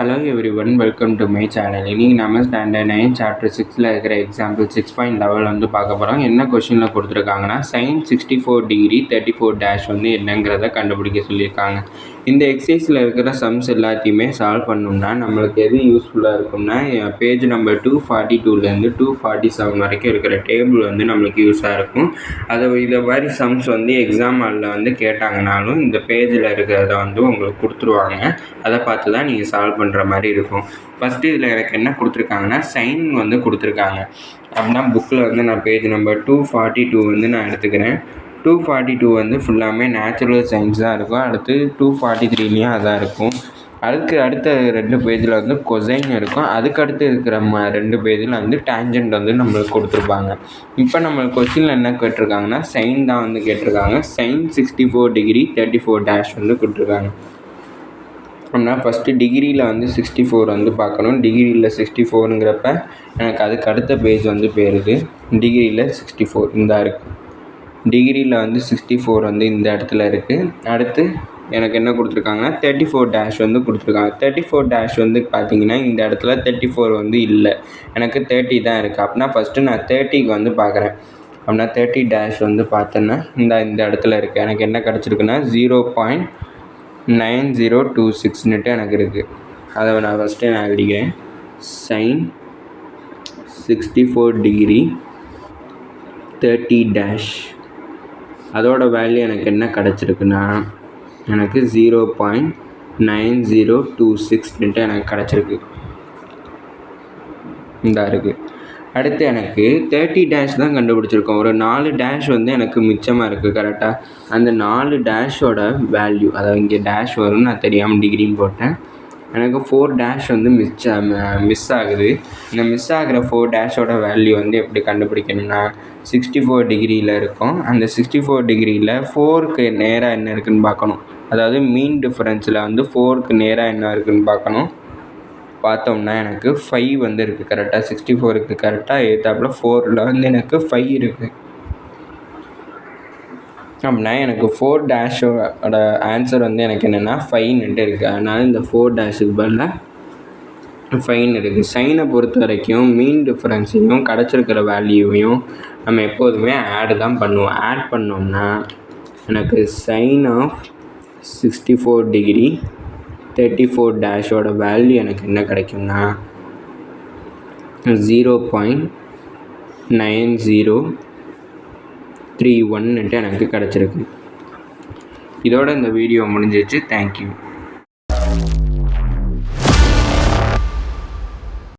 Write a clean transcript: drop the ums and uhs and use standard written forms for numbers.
Hello everyone, welcome to my channel. இன்னைக்கு நம்ம standard 9 chapter 6ல இருக்கிற எக்ஸாம்பிள் 6.11 வந்து பார்க்க போகிறோம். என்ன கொஸ்டினில் கொடுத்துருக்காங்கன்னா sin 64 டிகிரி 34 டேஷ் வந்து என்னங்கிறத கண்டுபிடிக்க சொல்லியிருக்காங்க. இந்த எக்ஸசைஸில் இருக்கிற சம்ஸ் எல்லாத்தையுமே சால்வ் பண்ணோம்னா நம்மளுக்கு எது யூஸ்ஃபுல்லாக இருக்கும்னா பேஜ் நம்பர் 242லேருந்து 247 வரைக்கும் இருக்கிற டேபிள் வந்து நம்மளுக்கு யூஸாக இருக்கும். இதை மாதிரி சம்ஸ் வந்து எக்ஸாம் ஹாலில் வந்து கேட்டாங்கனாலும் இந்த பேஜில் இருக்கிறத வந்து உங்களுக்கு கொடுத்துருவாங்க. அதை பார்த்து தான் நீங்கள் சால்வ் பண்ணுற மாதிரி இருக்கும். ஃபஸ்ட்டு இதில் எனக்கு என்ன கொடுத்துருக்காங்கன்னா சைன் வந்து கொடுத்துருக்காங்க. அப்படின்னா புக்கில் வந்து நான் பேஜ் நம்பர் 242 வந்து நான் எடுத்துக்கிறேன். 242 வந்து ஃபுல்லாமே நேச்சுரல் சயின்ஸ் தான் இருக்கும். அடுத்து 243லேயும் அதான் இருக்கும். அதுக்கு அடுத்த 2 பேஜில் வந்து கொசைன் இருக்கும். அதுக்கடுத்து இருக்கிற 2 பேஜில் வந்து டேஞ்சன்ட் வந்து நம்மளுக்கு கொடுத்துருப்பாங்க. இப்போ நம்மளுக்கு கொஸ்டினில் என்ன கேட்டிருக்காங்கன்னா சைன் தான் வந்து கேட்டிருக்காங்க. sin 64 டிகிரி 34 டேஷ் வந்து கொடுத்துருக்காங்க. அப்படின்னா ஃபஸ்ட்டு டிகிரியில் வந்து 64 வந்து பார்க்கணும். டிகிரியில் 64ங்கிறப்ப எனக்கு அதுக்கு அடுத்த பேஜ் வந்து போயிருது. டிகிரியில் 64 இந்த இருக்குது. டிகிரியில் வந்து 64 வந்து இந்த இடத்துல இருக்குது. அடுத்து எனக்கு என்ன கொடுத்துருக்காங்கன்னா 34 டேஷ் வந்து கொடுத்துருக்காங்க. 34 டேஷ் வந்து பார்த்தீங்கன்னா இந்த இடத்துல 34 வந்து இல்லை, எனக்கு 30 தான் இருக்குது. அப்படின்னா ஃபஸ்ட்டு நான் 30க்கு வந்து பார்க்குறேன். அப்படின்னா 30 டேஷ் வந்து பார்த்தேன்னா இந்த இடத்துல இருக்குது. எனக்கு என்ன கிடச்சிருக்குன்னா 0.9026 எனக்கு இருக்குது. அதை நான் ஃபஸ்ட்டு நான் எழுதிக்கிறேன். sin 64 டிகிரி 30 டேஷ் அதோட வேல்யூ எனக்கு என்ன கிடச்சிருக்குன்னா எனக்கு 0.9026 எனக்கு கிடச்சிருக்கு. இந்த இருக்குது. அடுத்து எனக்கு 30 டேஷ் தான் கண்டுபிடிச்சிருக்கோம். ஒரு 4 டேஷ் வந்து எனக்கு மிச்சமாக இருக்குது. கரெக்டாக அந்த 4 டேஷோட வேல்யூ, அதாவது இங்கே டேஷ் வரும்னு நான் தெரியாமல் டிகிரின்னு போட்டேன். எனக்கு 4 டேஷ் வந்து மிஸ் ஆகுது. இந்த மிஸ் ஆகிற 4 டேஷோட வேல்யூ வந்து எப்படி கண்டுபிடிக்கணும்னா 64 டிகிரியில் இருக்கும். அந்த 64 டிகிரியில் 4க்கு நேராக என்ன இருக்குதுன்னு பார்க்கணும். அதாவது மீன் டிஃபரன்ஸில் வந்து 4க்கு நேராக என்ன இருக்குதுன்னு பார்க்கணும். பார்த்தோம்னா எனக்கு 5 வந்து இருக்குது. கரெக்டாக 64க்கு கரெக்டாக ஏற்றாப்புல 4ல் வந்து எனக்கு 5 இருக்குது. அப்படின்னா எனக்கு 4 டேஷோட ஆன்சர் வந்து எனக்கு என்னென்னா 5 இருக்குது. அதனால் இந்த 4 டேஷுக்கு பதிலாக 5 இருக்குது. சைனை பொறுத்த வரைக்கும் மீன் டிஃபரன்ஸையும் கிடச்சிருக்கிற வேல்யூவையும் நம்ம எப்போதுமே ஆட் தான் பண்ணுவோம். ஆட் பண்ணோம்னா எனக்கு சைன் ஆஃப் 64 டிகிரி 34 டேஷோட வேல்யூ எனக்கு என்ன கிடைக்கும்னா 0.9031 எனக்கு கிடச்சிருக்கு. இதோட இந்த வீடியோ முடிஞ்சிச்சு. தேங்க்யூ.